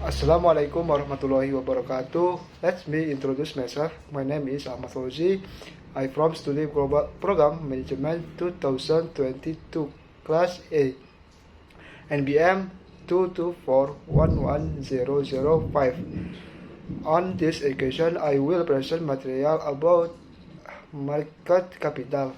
Assalamualaikum warahmatullahi wabarakatuh. Let me introduce myself. My name is Ahmad Fauzi. I from Study Program Management 2022, Class A, NBM 224110005. On this occasion, I will present material about market capital.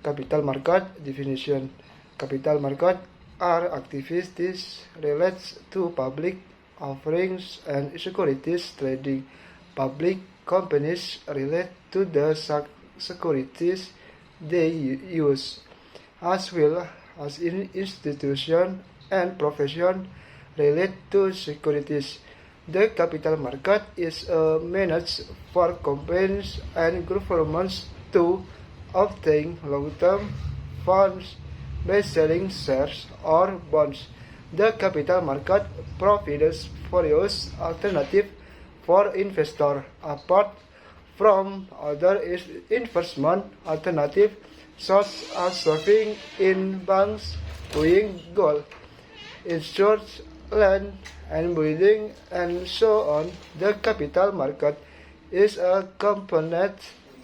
Capital market definition. Capital market are activities related to public offerings and securities trading. Public companies relate to the securities they use, as well as institutions and professions relate to securities. The capital market is managed for companies and governments to obtain long-term funds by selling shares or bonds. The capital market provides various alternatives for investors. Apart from other investment alternatives such as saving in banks, buying gold, insurance, land, and building, and so on, the capital market is a component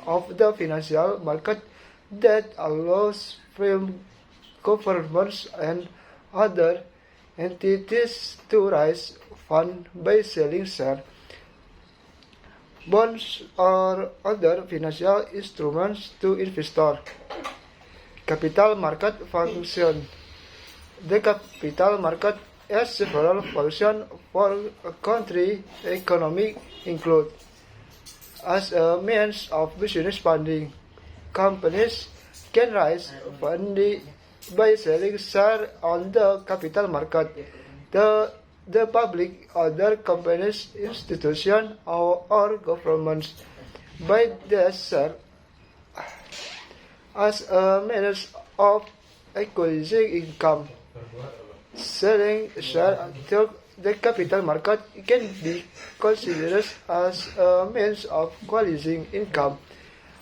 of the financial market that allows firms, governments, and other entities to raise funds by selling shares, bonds, or other financial instruments to investors. Capital market function. The capital market has several functions for a country's economy, include as a means of business funding. Companies can raise funding by selling shares on the capital market. The public, other companies, institutions, or governments buy the share as a means of acquiring income. Selling shares to the capital market can be considered as a means of acquiring income.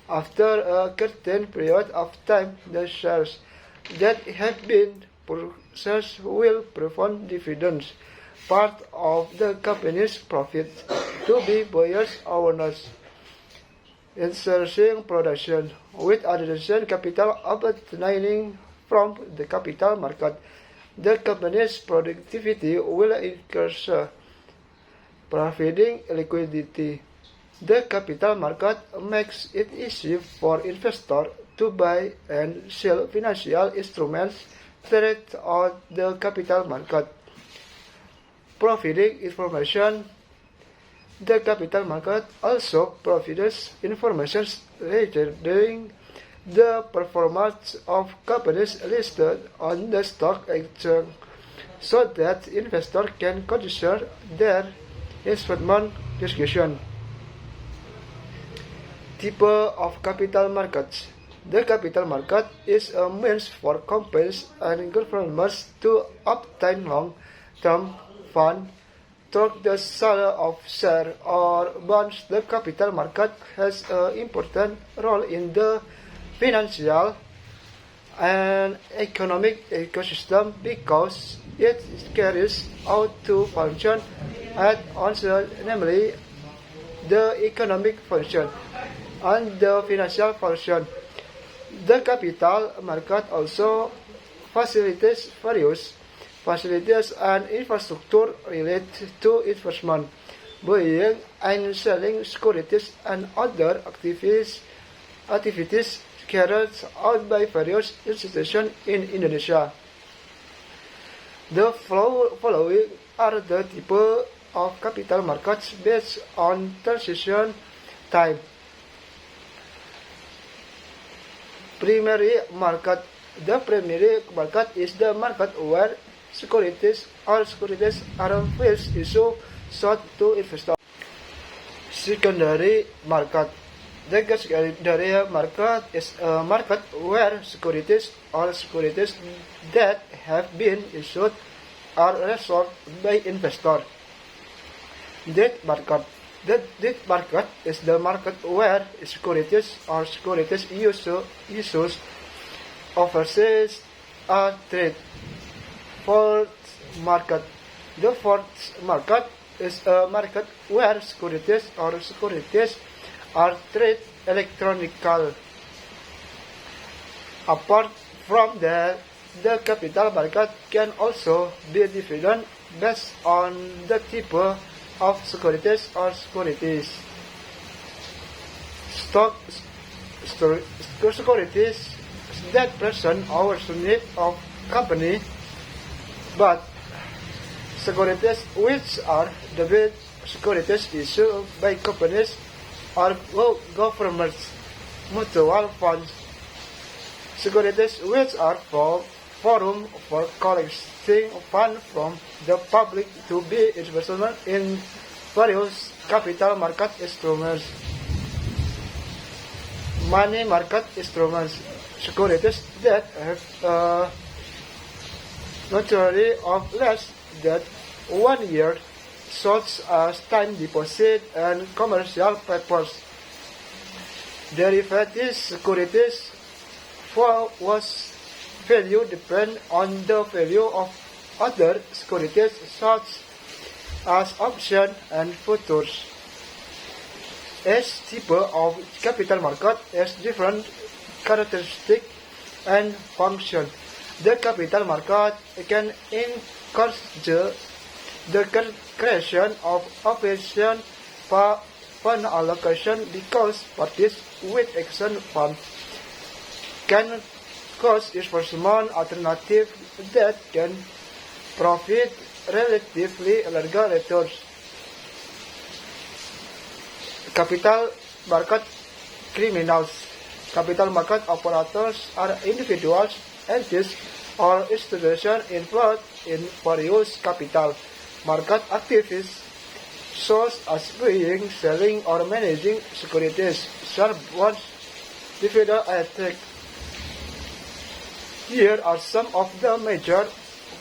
After a certain period of time, the shares that have been purchased will provide dividends, part of the company's profit, to be buyers' owners. Ensuring production. With additional capital obtained from the capital market, the company's productivity will increase, providing liquidity. The capital market makes it easy for investors to buy and sell financial instruments traded on the capital market. Providing information. The capital market also provides information regarding the performance of companies listed on the stock exchange, so that investors can consider their investment decision. Type of capital markets. The capital market is a means for companies and governments to obtain long-term funds through the sale of shares or bonds. The capital market has an important role in the financial and economic ecosystem because it carries out two functions at once, namely the economic function and the financial function. The capital market also facilitates various facilities and infrastructure related to investment, buying and selling securities, and other activities carried out by various institutions in Indonesia. The following are the types of capital markets based on transaction type. Primary market. The primary market is the market where securities are first issued sold to investors. Secondary market. The secondary market is a market where securities that have been issued are sold by investors. Debt market. The debt market is the market where securities issued overseas are traded. Fourth market. The fourth market is a market where securities or securities are traded electronically. Apart from that, the capital market can also be divided based on the type of securities or securities. Securities that present our unit of company, but securities which are debit securities issued by companies or governments, mutual funds, securities which are forum for collecting funds from the public to be investment in various capital market instruments. Money market instruments, securities that have a maturity of less than 1 year, such as time deposit and commercial papers. Derivative securities whose value depend on the value of other securities such as options and futures. Each type of capital market has different characteristics and function. The capital market can encourage the creation of efficient fund allocation because parties with excellent funds can cause investment alternatives that can profit relatively larger returns. Capital market criminals. Capital market operators are individuals, entities, or institutions involved in various capital market activities, such as buying, selling, or managing securities, share bonds, dividend etc. Here are some of the major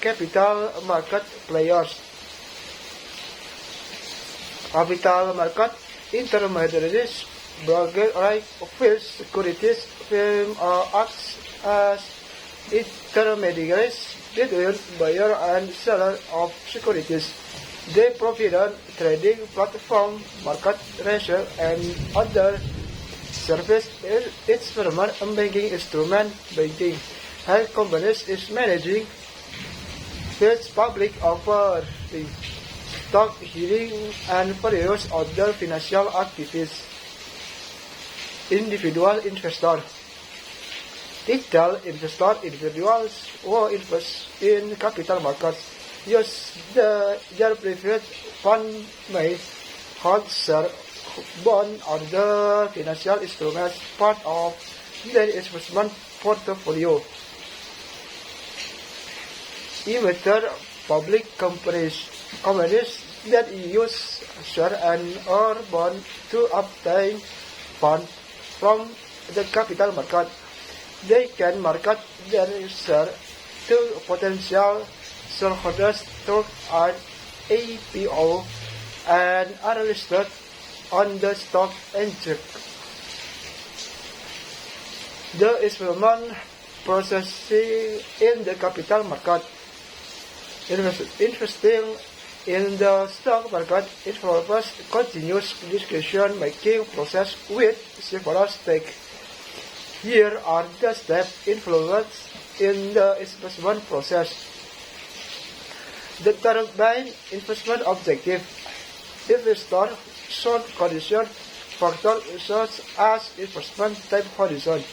capital market players. Capital market intermediaries, broker like field securities firm acts as intermediaries between buyer and seller of securities. They provide trading platform, market research, and other services. Its firm banking instrument banking. Health companies is managing its public offering, stock hearing, and various other financial activities. Individual investor. Retail investor, individuals who invest in capital markets use their private fund may hold share, bond, or other financial instruments part of their investment portfolio. Emitter public companies that use share and or bond to obtain funds from the capital market. They can market their share to potential shareholders through an IPO and are listed on the stock exchange. The investment processing in the capital market. Investing in the stock market involves continuous decision-making process with several stakes. Here are the steps involved in the investment process. Determine investment objective. Investor should consider factors such as investment type horizon,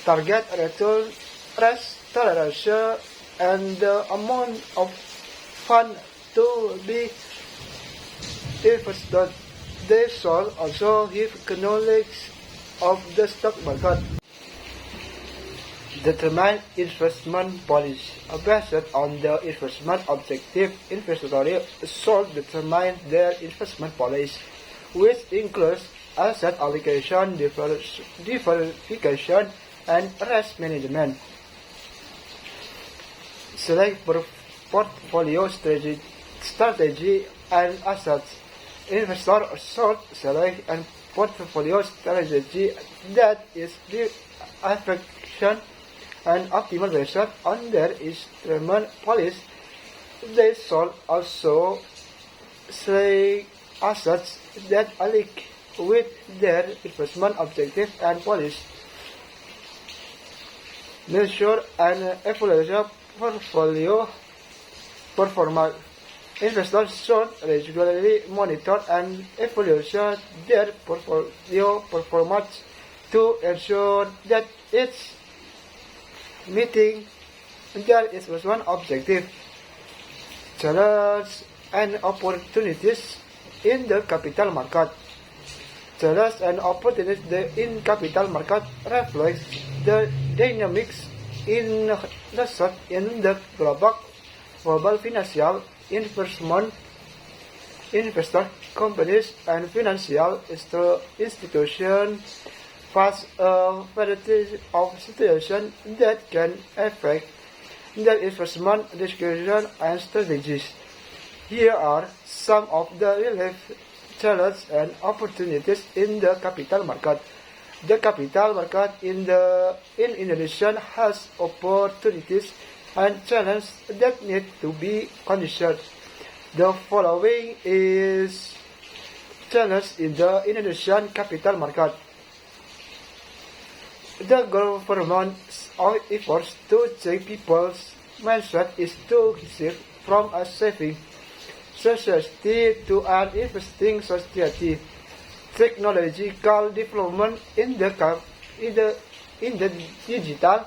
target return, risk tolerance, and the amount of fund to be invested. They should also have knowledge of the stock market. Determine investment policy. Based on the investment objective, investors should determine their investment policy, which includes asset allocation, diversification, and risk management. Select portfolio strategy and assets. Investors should select a portfolio strategy that is effective and optimal based on their instrument policy They should also select assets that align with their investment objective and policy. Measure and evaluate portfolio performance. Investors should regularly monitor and evaluate their portfolio performance to ensure that it's meeting their investment objective. Challenges and opportunities in the capital market. Challenges and opportunities in capital market reflects the dynamics in the global financial investor companies and financial institutions face a variety of situations that can affect their investment decisions and strategies. Here are some of the relevant challenges and opportunities in the capital market. The capital market in Indonesia has opportunities and challenges that need to be considered. The following is challenges in the Indonesian capital market. The government's efforts to change people's mindset is to shift from a saving society to an investing society. Technological development in the digital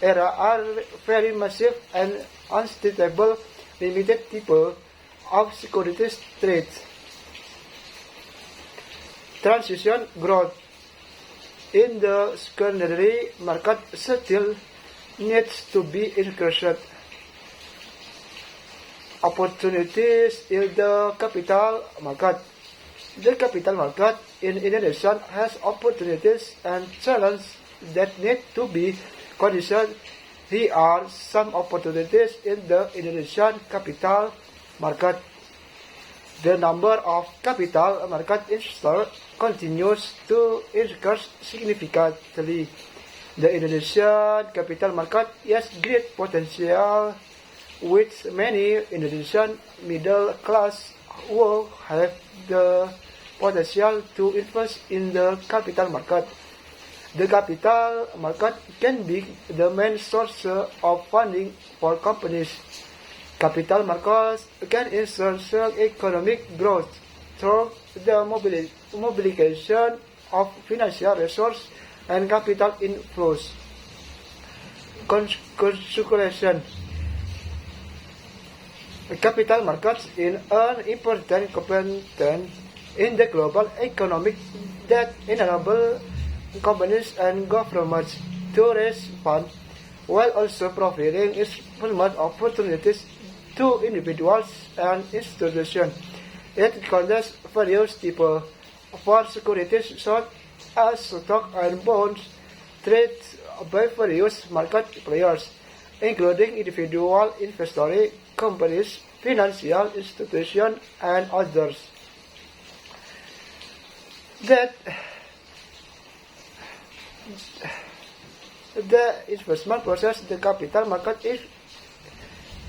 era are very massive and unstable, limited type of security threats. Transition growth in the secondary market still needs to be encouraged. Opportunities in the capital market. The capital market in Indonesia has opportunities and challenges that need to be considered. Here are some opportunities in the Indonesian capital market. The number of capital market investors continues to increase significantly. The Indonesian capital market has great potential, with many Indonesian middle class who have the potential to invest in the capital market. The capital market can be the main source of funding for companies. Capital markets can ensure economic growth through the mobilization of financial resources and capital inflows. Conclusion. Capital markets is an important component in the global economy that enable companies and governments to raise funds while also providing investment opportunities to individuals and institutions. It contains various types for securities such as stock and bonds traded by various market players, including individual investors, companies, financial institutions, and others. The investment process, the capital market is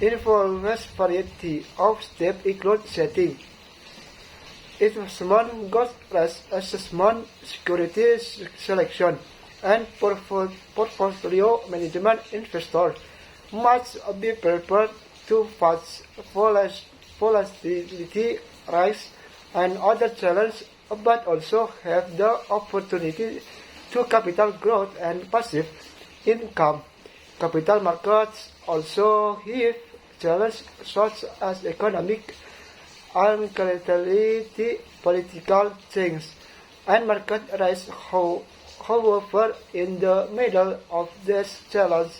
involves variety of steps, include setting investment goals, price assessment, securities selection, and portfolio management. Investors must be prepared to face volatility, risk, and other challenges, but also have the opportunity to capital growth and passive income. Capital markets also have challenges such as economic instability, political change, and market risk. However, in the middle of this challenge,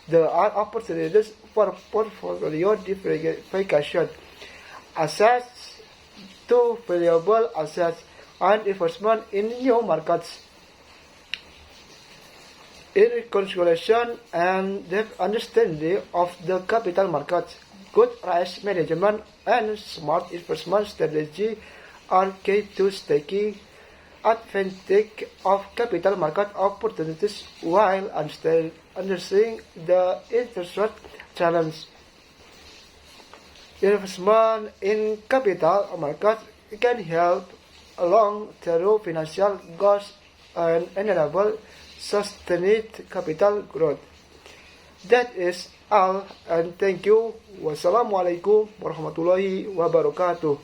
there are opportunities for portfolio diversification, access to valuable assets, and investment in new markets. In consideration and depth understanding of the capital markets, good risk management and smart investment strategy are key to taking advantage of capital market opportunities while understanding the interest challenge. Investment in capital markets can help along through financial goals and enable sustained capital growth. That is all, and thank you. Wassalamualaikum warahmatullahi wabarakatuh.